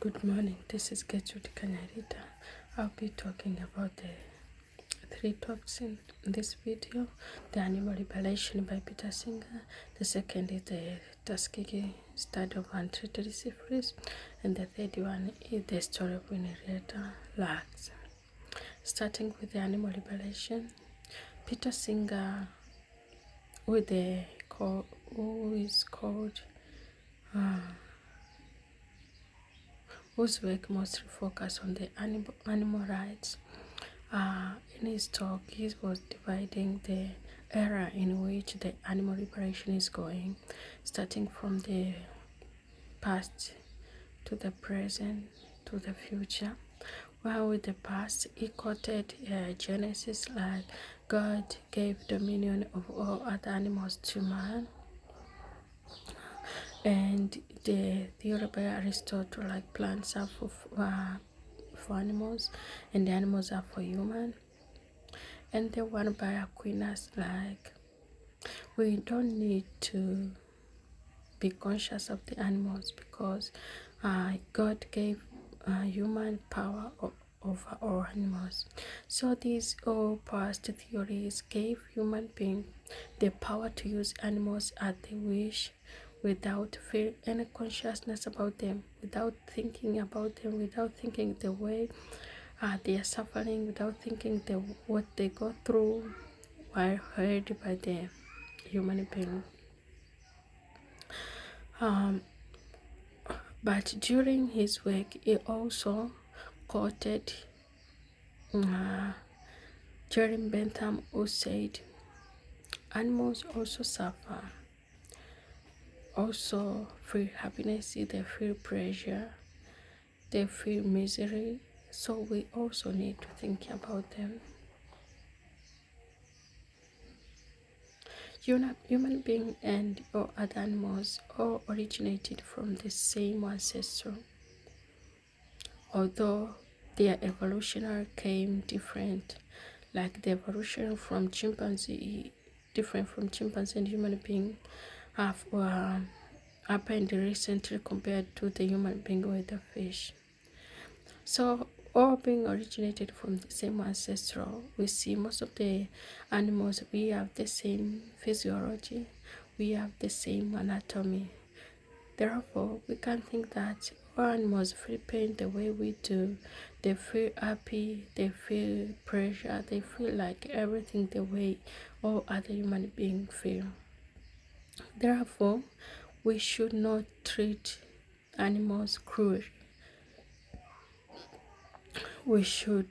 Good morning, this is Gertrude Kanyarita. I'll be talking about the three topics in this video. The Animal Liberation by Peter Singer. The second is the Tuskegee study of untreated syphilis. And the third one is the story of Henrietta Lacks. Starting with the Animal Liberation, Peter Singer, who is called whose work mostly focused on the animal rights. In his talk, he was dividing the era in which the animal liberation is going, starting from the past to the present to the future. While with the past, he quoted Genesis, like God gave dominion of all other animals to man, and the theory by Aristotle, like plants are for animals and the animals are for human, and the one by Aquinas, like we don't need to be conscious of the animals because God gave human power over all animals. So these all past theories gave human beings the power to use animals as they wish, without feeling any consciousness about them, without thinking about them, without thinking the way they are suffering, without thinking what they go through while held by the human being. But during his work, he also quoted Jerry Bentham, who said, animals also suffer, also feel happiness, they feel pleasure, they feel misery, so we also need to think about them. Human beings and all other animals all originated from the same ancestor, although their evolutionary came different, like the evolution from chimpanzee, different from chimpanzee and human being, have happened recently compared to the human being with the fish. So all being originated from the same ancestor, we see most of the animals, we have the same physiology, we have the same anatomy. Therefore, we can think that all animals feel pain the way we do. They feel happy, they feel pressure, they feel like everything the way all other human beings feel. Therefore, we should not treat animals cruelly. We should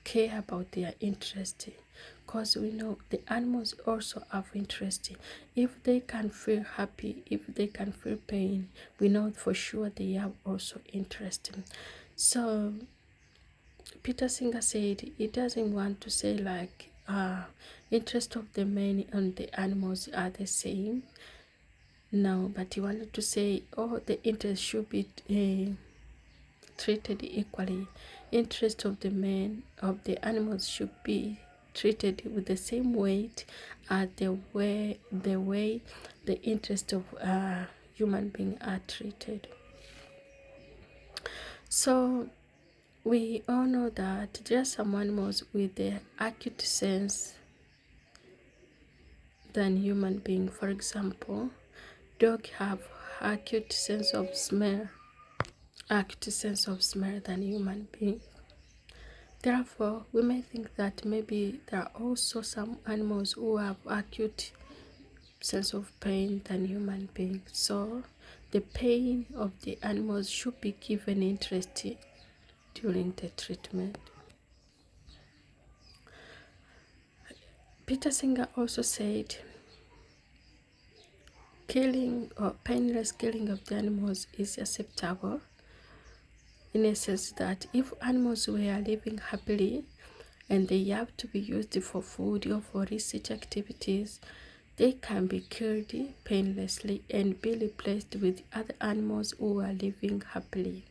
care about their interest, because we know the animals also have interest. If they can feel happy, if they can feel pain, we know for sure they have also interest. So Peter Singer said he doesn't want to say like interest of the men and the animals are the same. No, but he wanted to say the interest should be treated equally. Interest of the men of the animals should be treated with the same weight as the way the interest of human beings are treated. So we all know that there are some animals with the acute sense than human being. For example, dogs have acute sense of smell than human being. Therefore, we may think that maybe there are also some animals who have acute sense of pain than human beings. So the pain of the animals should be given interest during the treatment. Peter Singer also said killing or painless killing of the animals is acceptable, in a sense that if animals were living happily and they have to be used for food or for research activities, they can be killed painlessly and be replaced with other animals who are living happily.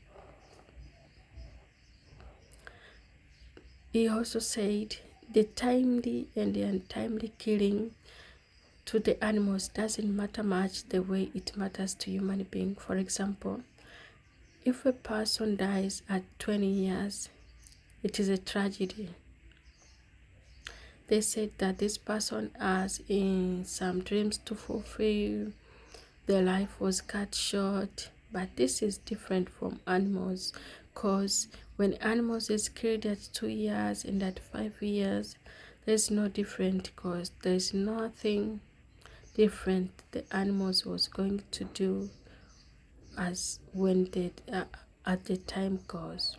He also said the timely and the untimely killing to the animals doesn't matter much the way it matters to human beings. For example, if a person dies at 20 years, it is a tragedy. They said that this person has in some dreams to fulfill, their life was cut short. But this is different from animals, because when animals is killed at 2 years and at 5 years, there's no different, because there's nothing different the animals was going to do as when they at the time goes.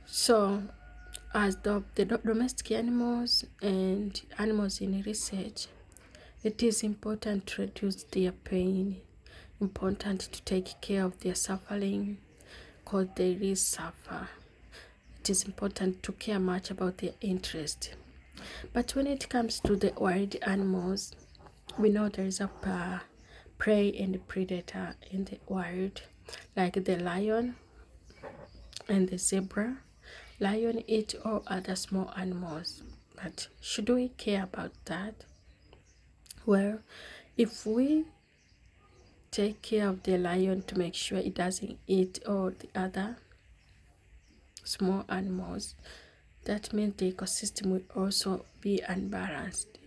So as the domestic animals and animals in research, it is important to reduce their pain, important to take care of their suffering, because they really suffer. It is important to care much about their interest. But when it comes to the wild animals, we know there is a prey and predator in the wild, like the lion and the zebra. Lion eat all other small animals, but should we care about that? Well, if we take care of the lion to make sure it doesn't eat all the other small animals, that means the ecosystem will also be unbalanced.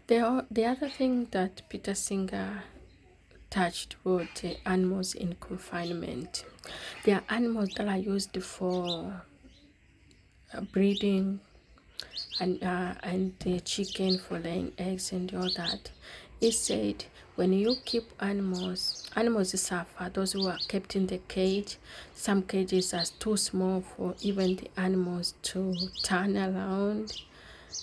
The other thing that Peter Singer touched were the animals in confinement. There are animals that are used for breeding and the chicken for laying eggs and all that. He said when you keep animals suffer. Those who are kept in the cage, some cages are too small for even the animals to turn around.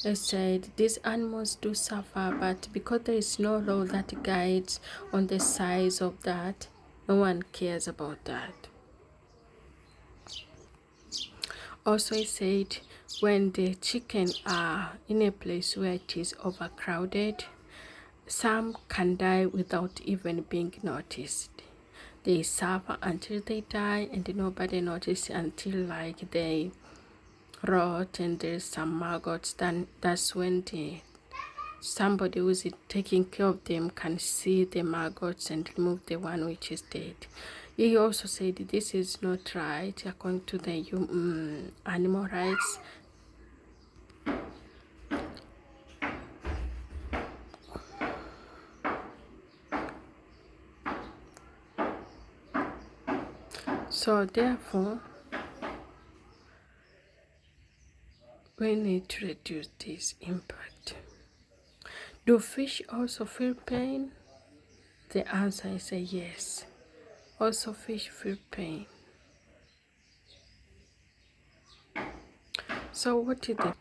They said these animals do suffer, but because there is no law that guides on the size of that, no one cares about that. Also, he said when the chicken are in a place where it is overcrowded, some can die without even being noticed. They suffer until they die and nobody notices until like they rot and there's some maggots. Then that's when somebody who is taking care of them can see the maggots and remove the one which is dead. He also said this is not right according to the animal rights. So therefore, we need to reduce this impact. Do fish also feel pain? The answer is a yes. Also fish feel pain. So what is the...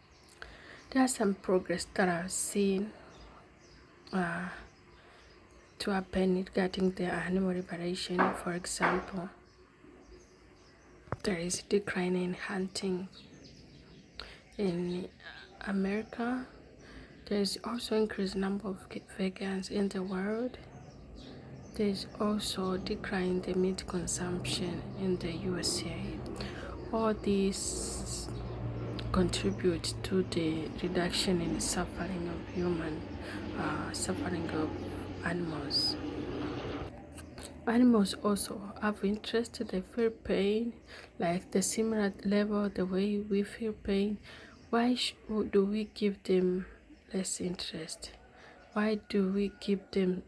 There are some progress that I've seen to happen regarding the animal liberation. For example, there is decline in hunting in America. There is also increased number of vegans in the world. There is also decline in the meat consumption in the USA. All these contribute to the reduction in suffering of suffering of animals. Animals also have interest, they feel pain, like the similar level, the way we feel pain. Why do we give them less interest? Why do we give them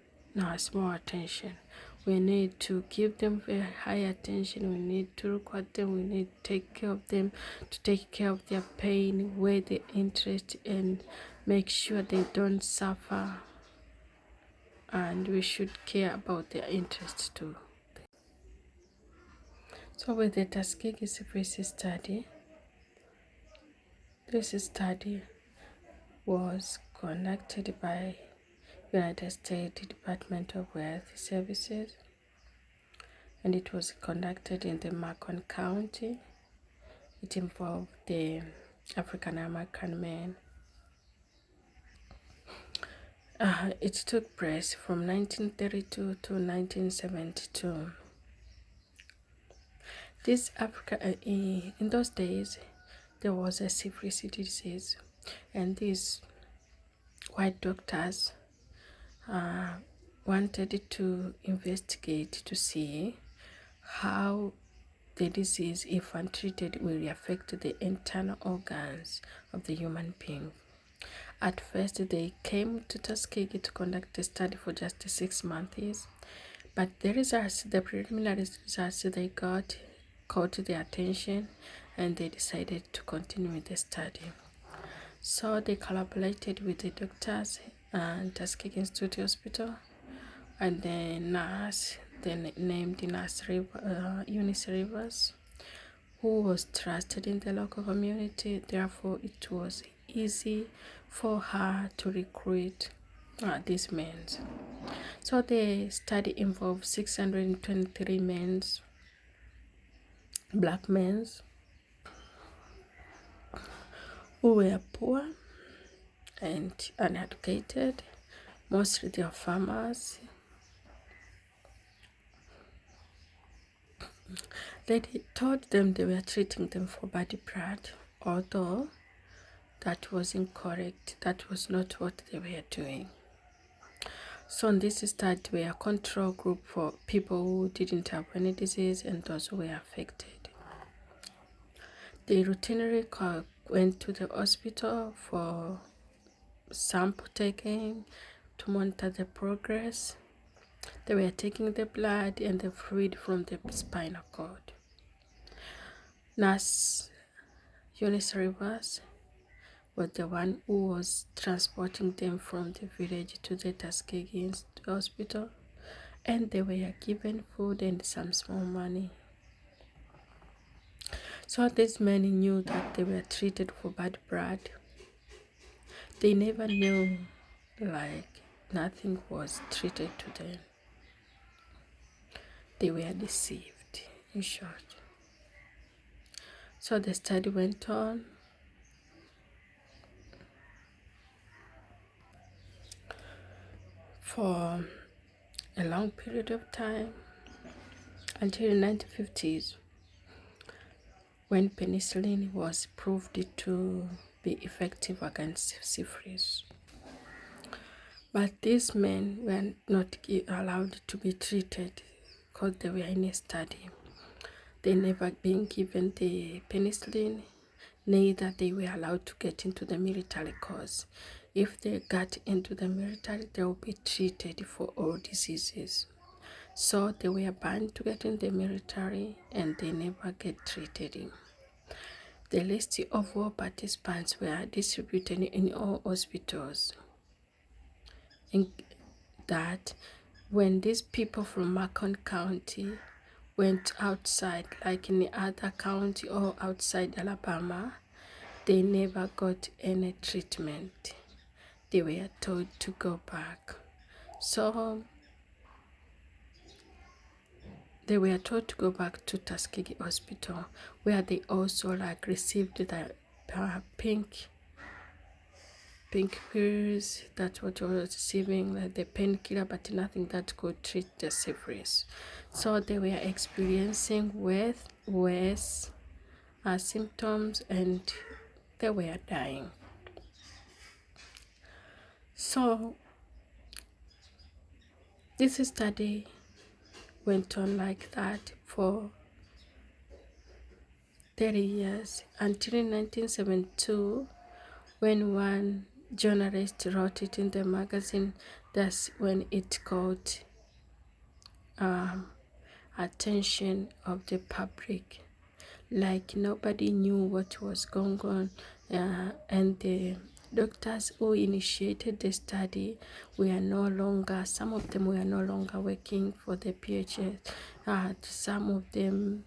small attention? We need to give them very high attention. We need to look at them. We need to take care of them, to take care of their pain, weigh the interest, and make sure they don't suffer. And we should care about their interests too. So with the Tuskegee Syphilis study, this study was conducted by United States Department of Health Services, and it was conducted in the Macon County. It involved the African American men. It took place from 1932 to 1972. In those days, there was a syphilis disease, and these white doctors wanted to investigate to see how the disease, if untreated, will affect the internal organs of the human being. At first, they came to Tuskegee to conduct a study for just 6 months, but the preliminary results they got caught their attention, and they decided to continue with the study. So they collaborated with the doctors and Tuskegee Institute Hospital and the nurse, named Nurse Eunice Rivers, who was trusted in the local community. Therefore, it was easy for her to recruit these men. So the study involved 623 black men, who were poor and uneducated. Mostly they are farmers. They told them they were treating them for bad blood, although that was incorrect. That was not what they were doing. So in this study, we are a control group for people who didn't have any disease and those who were affected. They routinely went to the hospital for sample taking to monitor the progress. They were taking the blood and the fluid from the spinal cord. Nurse Eunice Rivers was the one who was transporting them from the village to the Tuskegee hospital, and they were given food and some small money. So these men knew that they were treated for bad blood. They never knew, nothing was treated to them. They were deceived, in short. So the study went on. For a long period of time, until the 1950s, when penicillin was proved to be effective against syphilis. But these men were not allowed to be treated because they were in a study. They never been given the penicillin, neither they were allowed to get into the military cause. If they got into the military, they will be treated for all diseases. So they were banned to get in the military and they never get treated. The list of all participants were distributed in all hospitals. In that, when these people from Macon County went outside, like in the other county or outside Alabama, they never got any treatment. They were told to go back. So they were told to go back to Tuskegee Hospital, where they also received the pink pills. That's what I was receiving, like the painkiller, but nothing that could treat the syphilis. So they were experiencing worse symptoms and they were dying. So this study went on like that for 30 years until in 1972, when one journalist wrote it in the magazine. That's when it caught attention of the public. Like nobody knew what was going on, and the doctors who initiated the study some of them were no longer working for the PHS. Some of them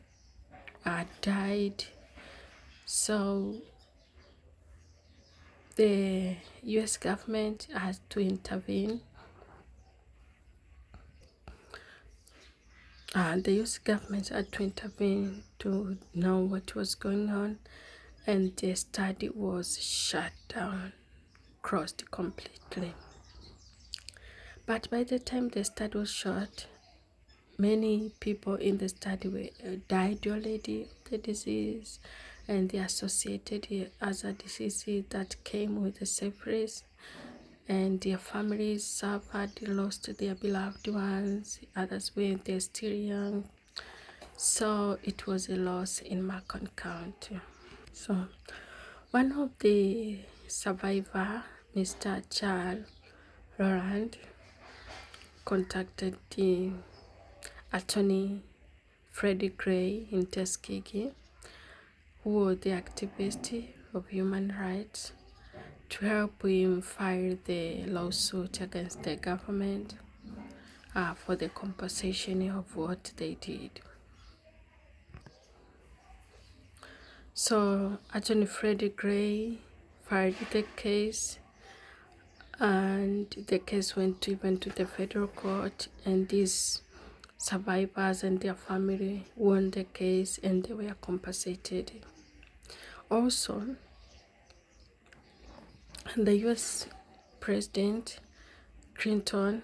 died. So the US government had to intervene. The US government had to intervene to know what was going on, and the study was shut down, closed completely. But by the time the study was shut, many people in the study died already of the disease and the associated other diseases that came with the syphilis. and their families suffered, lost their beloved ones, others when they're still young. So it was a loss in Macon County. So one of the survivor, Mr. Charles Roland, contacted the attorney Freddie Gray in Tuskegee, who was the activist of human rights, to help him file the lawsuit against the government for the compensation of what they did. So Attorney Freddie Gray filed the case, and the case went even to the federal court, and these survivors and their family won the case and they were compensated. Also, the US President Clinton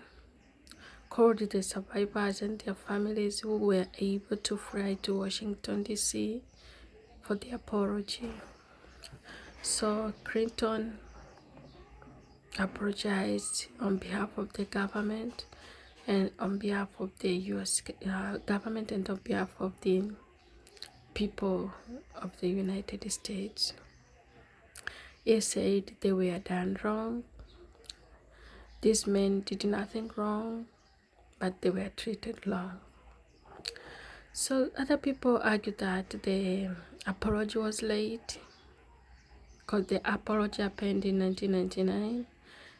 called the survivors and their families who were able to fly to Washington, D.C. for the apology. So Clinton apologized on behalf of the government and on behalf of the US government and on behalf of the people of the United States. He said they were done wrong. These men did nothing wrong, but they were treated wrong. So other people argue that the apology was late because the apology happened in 1999,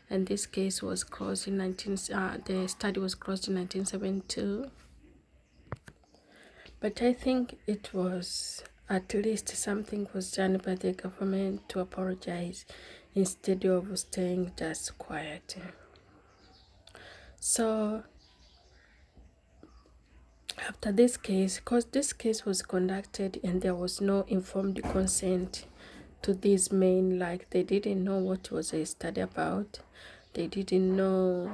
and this case was closed in the study was closed in 1972. But I think it was at least something was done by the government to apologize instead of staying just quiet. So after this case, because this case was conducted and there was no informed consent to these men, like they didn't know what was a study about, they didn't know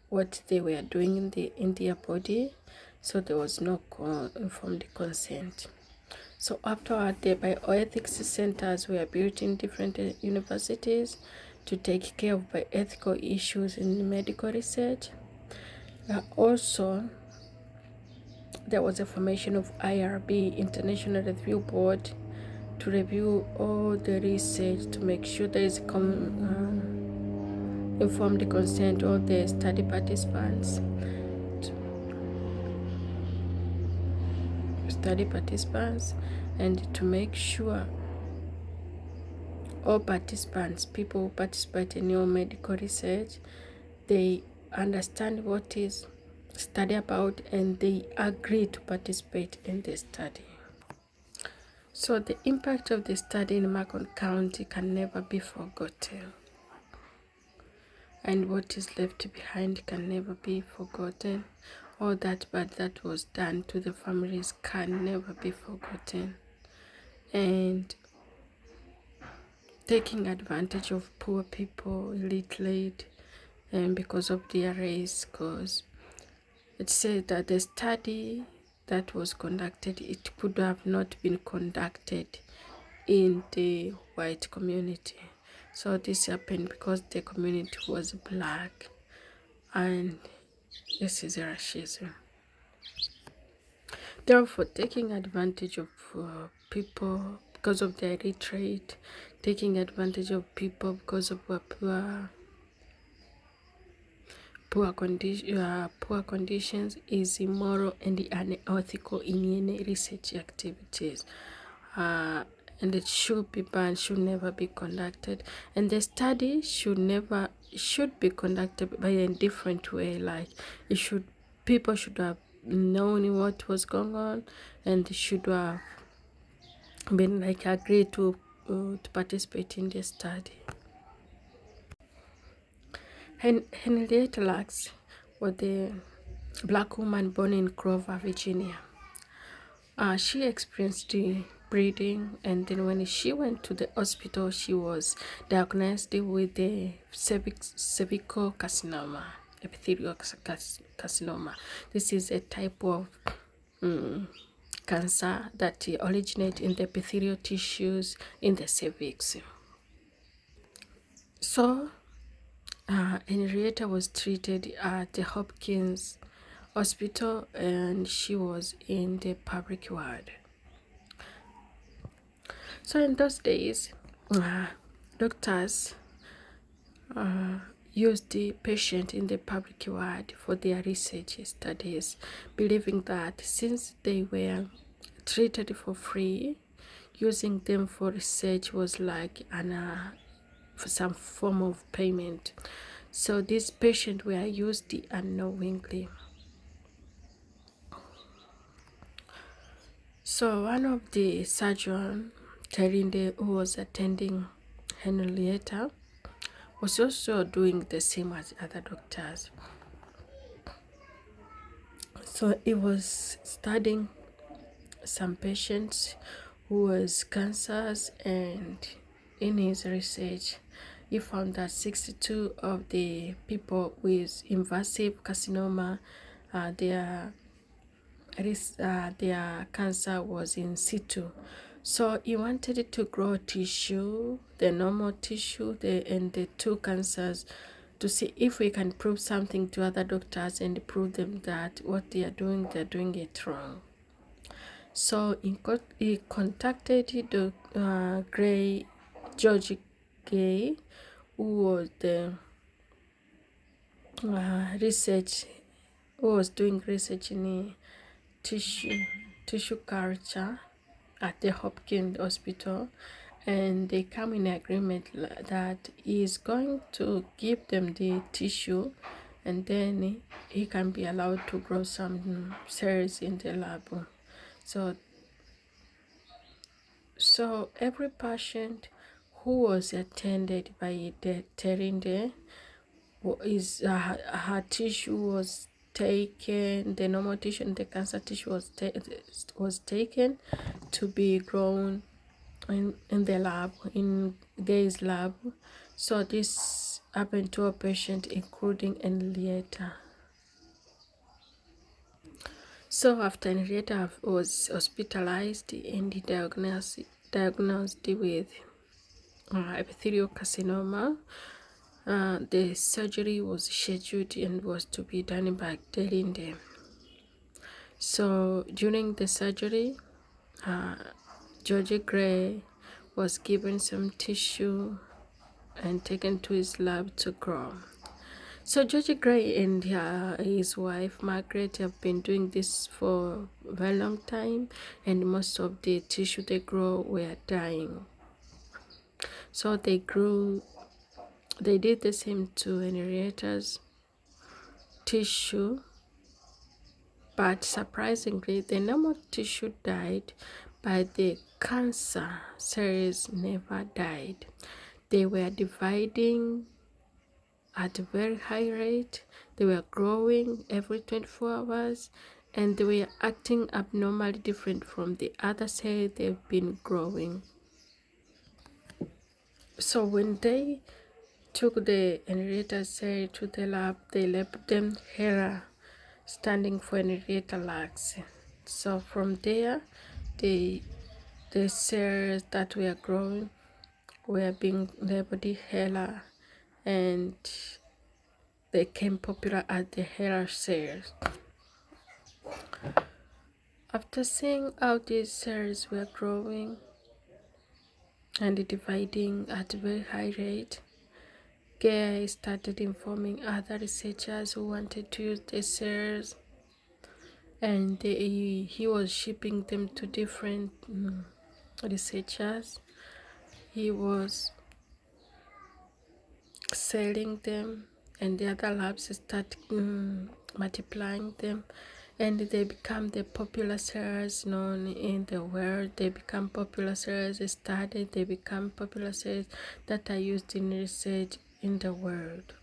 what they were doing in their body, so there was no informed consent. So afterward, the bioethics centers were built in different universities to take care of bioethical issues in medical research. Also, there was a formation of IRB, International Review Board, to review all the research to make sure there is informed consent of the study participants. And to make sure all participants, people who participate in your medical research, they understand what is study about and they agree to participate in the study. So the impact of the study in Macon County can never be forgotten, and what is left behind can never be forgotten. All that bad that was done to the families can never be forgotten. And taking advantage of poor people, illiterate, and because of their race, because it said that the study that was conducted, it could have not been conducted in the white community. So this happened because the community was black, and this is racism. Therefore, taking advantage of people because of their illiterate, taking advantage of people because of poor conditions is immoral and unethical in any research activities. And it should be banned, should never be conducted. And the study should be conducted by a different way. Like people should have known what was going on, and they should have been like agreed to participate in the study. Henrietta Lacks was the black woman born in Grover, Virginia. She experienced the bleeding, and then when she went to the hospital, she was diagnosed with the cervical carcinoma, epithelial carcinoma. This is a type of cancer that originates in the epithelial tissues in the cervix. So Henrietta was treated at the Hopkins Hospital and she was in the public ward. So in those days, doctors used the patient in the public ward for their research studies, believing that since they were treated for free, using them for research was like for some form of payment. So these patients were used unknowingly. So one of the surgeons, Terinde, who was attending Henrietta, was also doing the same as other doctors. So he was studying some patients who was cancers, and in his research he found that 62 of the people with invasive carcinoma, their cancer was in situ. So he wanted to grow tissue, the normal tissue, and the two cancers, to see if we can prove something to other doctors and prove them that what they're doing it wrong. So he contacted George Gray, who was the doing research in tissue culture at the Hopkins Hospital, and they come in agreement that he is going to give them the tissue, and then he can be allowed to grow some cells in the lab. So every patient who was attended by the Terinde, her tissue was taken, the normal tissue and the cancer tissue was taken to be grown in the lab, in Gay's lab. So this happened to a patient, including Henrietta. So after Henrietta was hospitalized and diagnosed with epithelial carcinoma, the surgery was scheduled and was to be done by Delinde. So during the surgery, George Gray was given some tissue and taken to his lab to grow. So George Gray and his wife Margaret have been doing this for a very long time, and most of the tissue they grow were dying. So they did the same to Henrietta's tissue, but surprisingly the normal tissue died, but the cancer cells never died. They were dividing at a very high rate. They were growing every 24 hours, and they were acting abnormally different from the other cells they've been growing. So when they took the Henrietta cell to the lab, they labeled them HERA, standing for Henrietta Lacks. So from there, the cells that were growing were being labeled HERA, and they became popular as the HERA cells. After seeing how these cells were growing and dividing at a very high rate, Gay started informing other researchers who wanted to use the cells, and he was shipping them to different researchers. He was selling them, and the other labs started multiplying them, and they become the popular cells known in the world. They become popular cells studied. They become popular cells that are used in research in the world.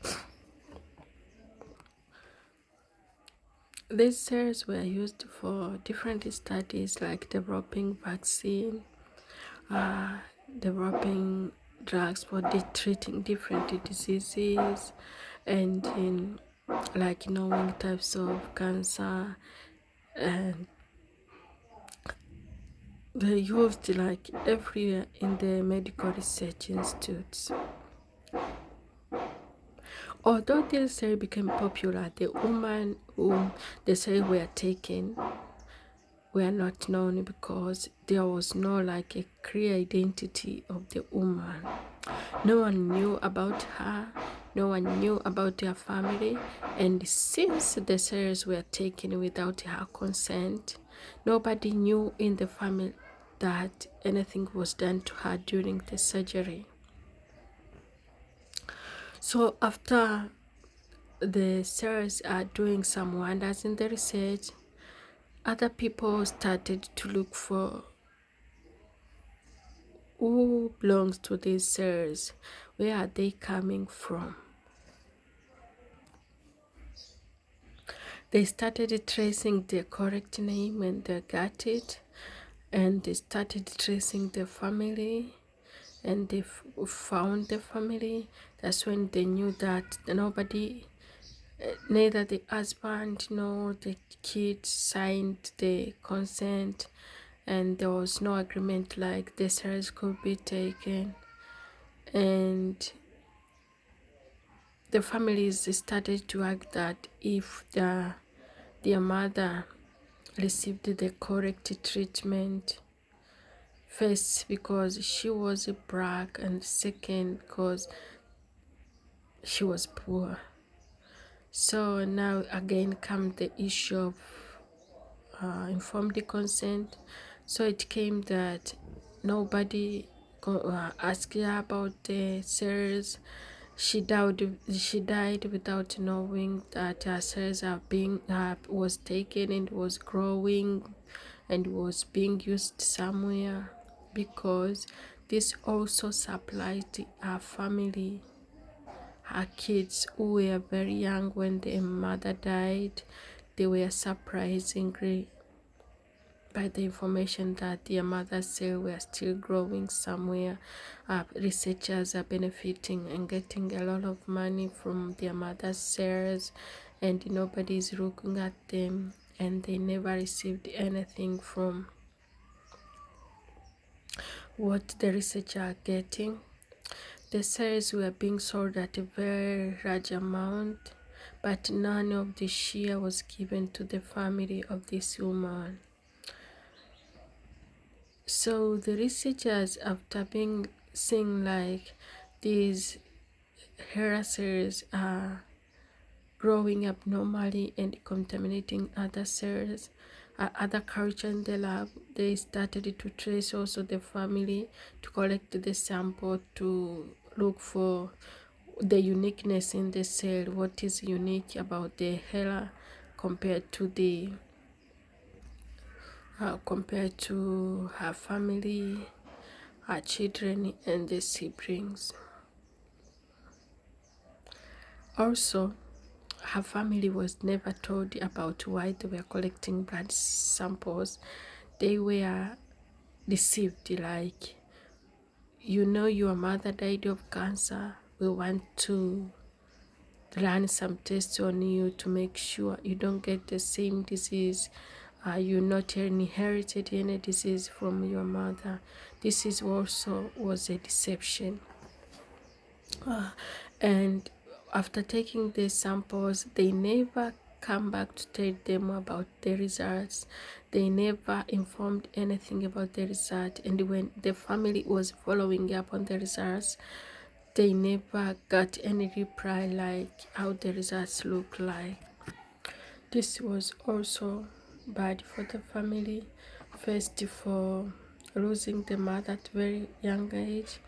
These cells were used for different studies like developing vaccine, developing drugs for treating different diseases, and in like knowing types of cancer, and they used like everywhere in the medical research institutes. Although this series became popular, the woman whom the series were taken were not known because there was no like a clear identity of the woman. No one knew about her, no one knew about their family, and since the series were taken without her consent, nobody knew in the family that anything was done to her during the surgery. So after the series are doing some wonders in the research, other people started to look for who belongs to these series, where are they coming from. They started tracing the correct name when they got it, and they started tracing the family, and they found the family. That's when they knew that nobody, neither the husband nor the kids signed the consent, and there was no agreement like the series could be taken. And the families started to act that if their mother received the correct treatment, first because she was black, and second because she was poor. So now again come the issue of informed consent. So it came that nobody asked her about the cells. She died without knowing that her cells was taken and was growing and was being used somewhere, because this also supplied her family, her kids who were very young when their mother died. They were surprisingly by the information that their mother's cells were still growing somewhere. Researchers are benefiting and getting a lot of money from their mother's cells, and nobody is looking at them, and they never received anything from what the researchers are getting. The cells were being sold at a very large amount, but none of the share was given to the family of this woman. So the researchers, after seeing like these hair cells are growing abnormally and contaminating other cells, other culture in the lab, they started to trace also the family, to collect the sample, to look for the uniqueness in the cell, what is unique about the hair compared to her family, her children, and the siblings. Also, her family was never told about why they were collecting blood samples. They were deceived, like, your mother died of cancer. We want to run some tests on you to make sure you don't get the same disease. You not inherited any disease from your mother. This is also was a deception. And after taking the samples, they never come back to tell them about the results. They never informed anything about the result. And when the family was following up on the results, they never got any reply like how the results look like. This was also bad for the family, first for losing the mother at very young age,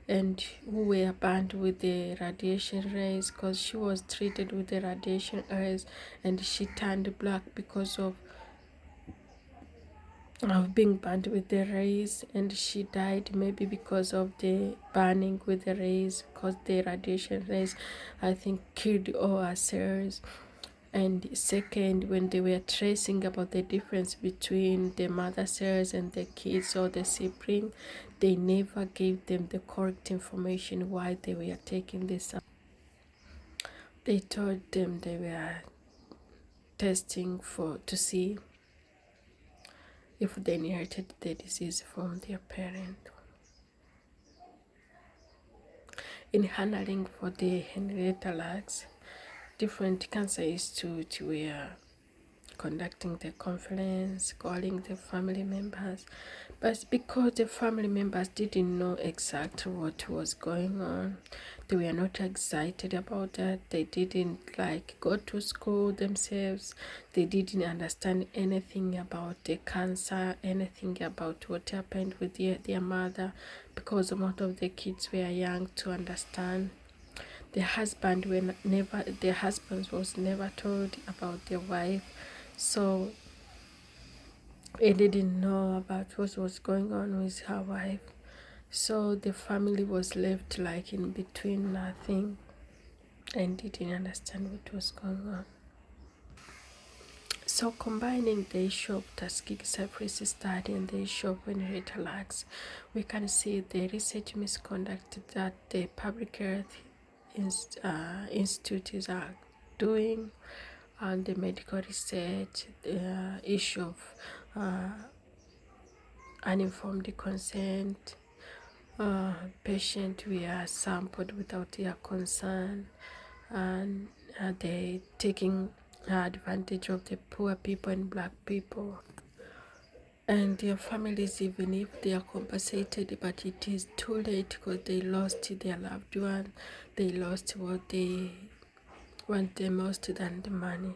and who were burned with the radiation rays, because she was treated with the radiation rays and she turned black because of being burned with the rays, and she died maybe because of the burning with the rays, because the radiation rays, I think, killed all her cells. And second, when they were tracing about the difference between the mother cells and the kids or the sibling, they never gave them the correct information why they were taking this. They told them they were testing to see if they inherited the disease from their parent. in handling for the Henrietta Lacks. Different cancer institute were conducting the conference, calling the family members, but because the family members didn't know exactly what was going on, they were not excited about that. They didn't go to school themselves. They didn't understand anything about the cancer, anything about what happened with their mother, because most of the kids were young to understand. The husband was never told about the wife, so he didn't know about what was going on with her wife. So the family was left in between nothing and didn't understand what was going on. So combining the issue of Tuskegee Syphilis study and the issue of Henrietta Lacks, we can see the research misconduct that the public health institutes are doing, and the medical research, the issue of uninformed consent, patient were sampled without their consent, and they taking advantage of the poor people and black people and their families, even if they are compensated, but it is too late because they lost their loved one. They lost what they want the most than the money.